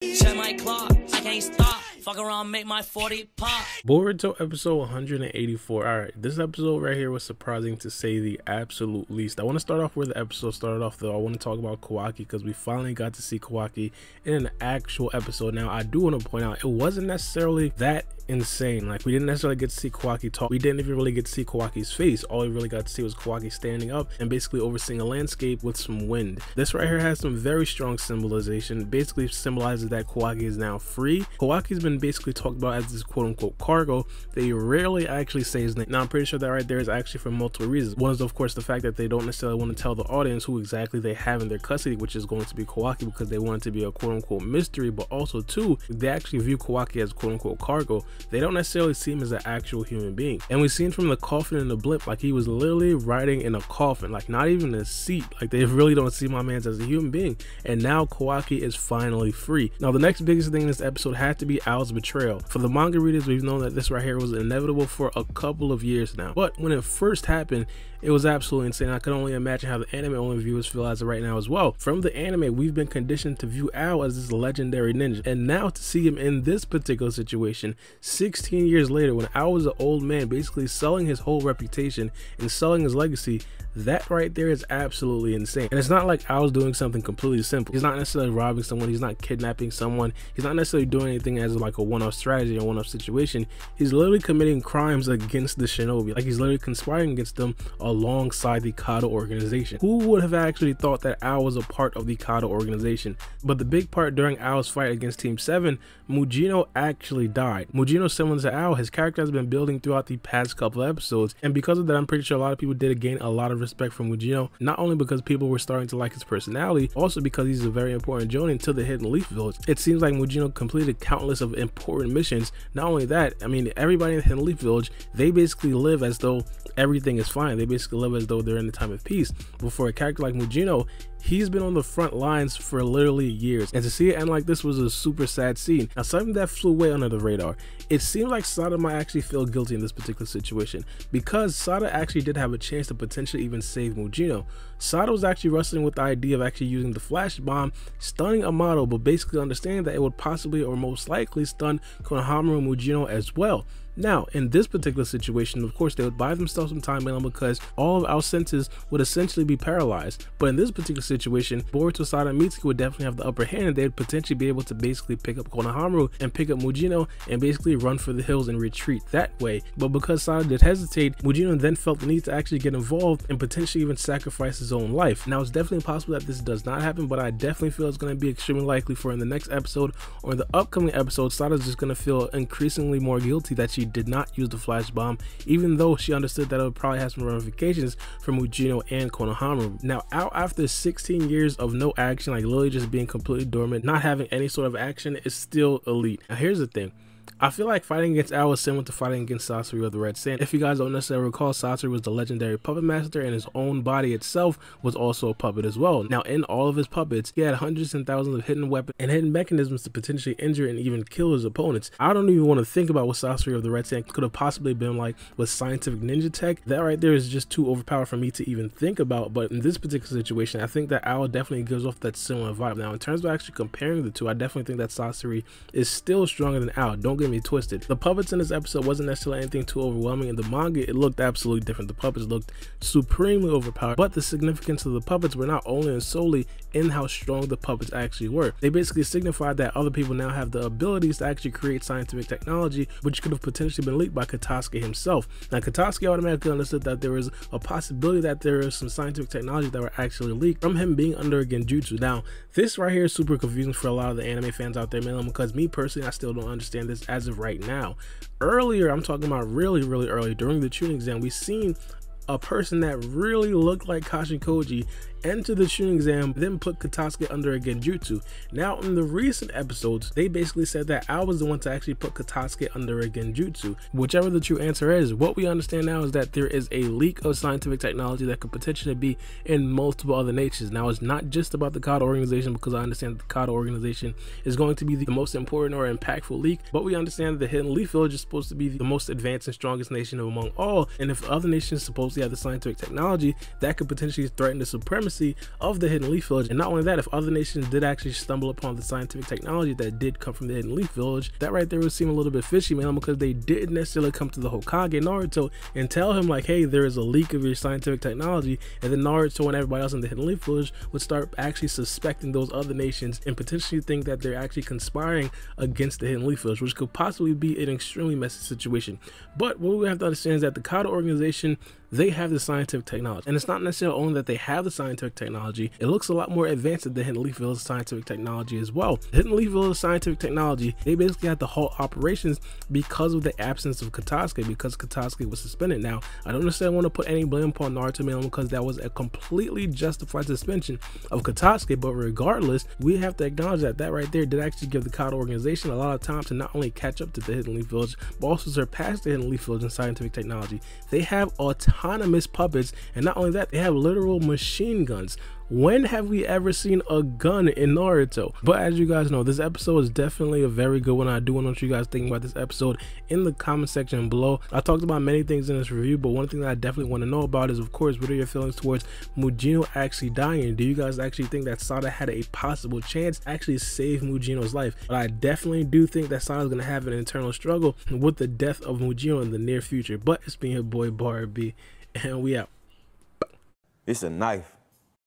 Check my clock, I can't stop. Fuck around, make my 40 pop. Boruto episode 184. Alright, this episode right here was surprising to say the absolute least. I want to start off where the episode started off though. I want to talk about Kawaki because we finally got to see Kawaki in an actual episode. Now, I do want to point out, it wasn't necessarily that insane. Like, we didn't necessarily get to see Kawaki talk. We didn't even really get to see Kawaki's face. All we really got to see was Kawaki standing up and basically overseeing a landscape with some wind. This right here has some very strong symbolization. It basically symbolizes that Kawaki is now free. Kawaki's been basically talked about as this quote-unquote cargo. They rarely actually say his name. Now, I'm pretty sure that right there is actually for multiple reasons. One is, of course, the fact that they don't necessarily want to tell the audience who exactly they have in their custody, which is going to be Kawaki, because they want it to be a quote-unquote mystery. But also, too, they actually view Kawaki as quote-unquote cargo. They don't necessarily see him as an actual human being. And we've seen from the coffin in the blip, like, he was literally riding in a coffin, like not even a seat. Like, they really don't see my man's as a human being. And now Kawaki is finally free. Now, the next biggest thing in this episode had to be Ao's betrayal. For the manga readers, we've known that this right here was inevitable for a couple of years now. But when it first happened, it was absolutely insane. I can only imagine how the anime only viewers feel as of right now as well. From the anime, we've been conditioned to view Ao as this legendary ninja. And now to see him in this particular situation, 16 years later, when Ao was an old man, basically selling his whole reputation and selling his legacy, that right there is absolutely insane. And it's not like Ao's doing something completely simple. He's not necessarily robbing someone. He's not kidnapping someone. He's not necessarily doing anything as like a one-off strategy or one-off situation. He's literally committing crimes against the shinobi. Like, he's literally conspiring against them alongside the Kado organization. Who would have actually thought that Ao was a part of the Kado organization? But the big part during Ao's fight against Team 7, Mugino actually died. Mugino, similar to Ao, his character has been building throughout the past couple of episodes, and because of that, I'm pretty sure a lot of people did gain a lot of respect from Mugino, not only because people were starting to like his personality, also because he's a very important jonin to the Hidden Leaf Village. It seems like Mugino completed countless of important missions. Not only that, I mean, everybody in the Hidden Leaf Village, they basically live as though everything is fine. They basically live as though they're in a time of peace. But for a character like Mugino, he's been on the front lines for literally years, and to see it end like this was a super sad scene. Now, something that flew way under the radar, it seems like Sarada might actually feel guilty in this particular situation, because Sarada actually did have a chance to potentially even save Mugino. Sarada was actually wrestling with the idea of actually using the flash bomb, stunning Amato, but basically understanding that it would possibly or most likely stun Konohamaru and Mugino as well. Now, in this particular situation, of course, they would buy themselves some time because all of our senses would essentially be paralyzed. But in this particular situation, Boruto, Sarada, and Mitsuki would definitely have the upper hand, and they'd potentially be able to basically pick up Konohamaru and pick up Mugino and basically run for the hills and retreat that way. But because Sarada did hesitate, Mugino then felt the need to actually get involved and potentially even sacrifice his own life. Now, it's definitely possible that this does not happen, but I definitely feel it's going to be extremely likely for in the next episode or in the upcoming episode, Sarada's just going to feel increasingly more guilty that she did not use the flash bomb, even though she understood that it would probably have some ramifications for Mugino and Konohamaru. Now, out after 16 years of no action, like literally just being completely dormant, not having any sort of action, is still elite. Now, here's the thing. I feel like fighting against Ao is similar to fighting against Sasori of the Red Sand. If you guys don't necessarily recall, Sasori was the legendary puppet master, and his own body itself was also a puppet as well. Now, in all of his puppets, he had hundreds and thousands of hidden weapons and hidden mechanisms to potentially injure and even kill his opponents. I don't even want to think about what Sasori of the Red Sand could have possibly been like with scientific ninja tech. That right there is just too overpowered for me to even think about. But in this particular situation, I think that Ao definitely gives off that similar vibe. Now, in terms of actually comparing the two, I definitely think that Sasori is still stronger than Ao. Don't get me twisted. The puppets in this episode wasn't necessarily anything too overwhelming. In the manga, it looked absolutely different. The puppets looked supremely overpowered, but the significance of the puppets were not only and solely in how strong the puppets actually were. They basically signified that other people now have the abilities to actually create scientific technology, which could have potentially been leaked by Katasuki himself. Now, Katasuki automatically understood that there was a possibility that there is some scientific technology that were actually leaked from him being under a genjutsu. Now, this right here is super confusing for a lot of the anime fans out there, mainly because me personally, I still don't understand this as of right now. Earlier, I'm talking about really early, during the tuning exam, we seen a person that really looked like Kashikoji enter the tuning exam, then put Katasuki under a genjutsu. Now, in the recent episodes, they basically said that I was the one to actually put Katasuki under a genjutsu. Whichever the true answer is, what we understand now is that there is a leak of scientific technology that could potentially be in multiple other nations. Now, it's not just about the Kado organization, because I understand that the Kado organization is going to be the most important or impactful leak, but we understand that the Hidden Leaf Village is supposed to be the most advanced and strongest nation among all, and if other nations supposedly have the scientific technology that could potentially threaten the supremacy supremacy of the Hidden Leaf Village. And not only that, if other nations did actually stumble upon the scientific technology that did come from the Hidden Leaf Village, that right there would seem a little bit fishy, man, because they didn't necessarily come to the Hokage Naruto and tell him like, hey, there is a leak of your scientific technology, and then Naruto and everybody else in the Hidden Leaf Village would start actually suspecting those other nations and potentially think that they're actually conspiring against the Hidden Leaf Village, which could possibly be an extremely messy situation. But what we have to understand is that the Kata organization, they have the scientific technology, and it's not necessarily only that they have the scientific technology, it looks a lot more advanced than the Hidden Leaf Village scientific technology as well. The Hidden Leaf Village scientific technology, they basically had to halt operations because of the absence of Katasuke, because Katasuke was suspended. Now, I don't necessarily want to put any blame upon Naruto, man, because that was a completely justified suspension of Katasuke, but regardless, we have to acknowledge that that right there did actually give the Kata organization a lot of time to not only catch up to the Hidden Leaf Village, but also surpass the Hidden Leaf Village in scientific technology. They have autonomous puppets, and not only that, they have literal machine guns. When have we ever seen a gun in Naruto? But as you guys know, this episode is definitely a very good one. I do want to know what you guys think about this episode in the comment section below. I talked about many things in this review, but one thing that I definitely want to know about is, of course, what are your feelings towards Mugino actually dying? Do you guys actually think that Sarada had a possible chance to actually save Mugino's life? But I definitely do think that Sarada's going to have an internal struggle with the death of Mugino in the near future. But it's been your boy Baara B, and we out. It's a knife.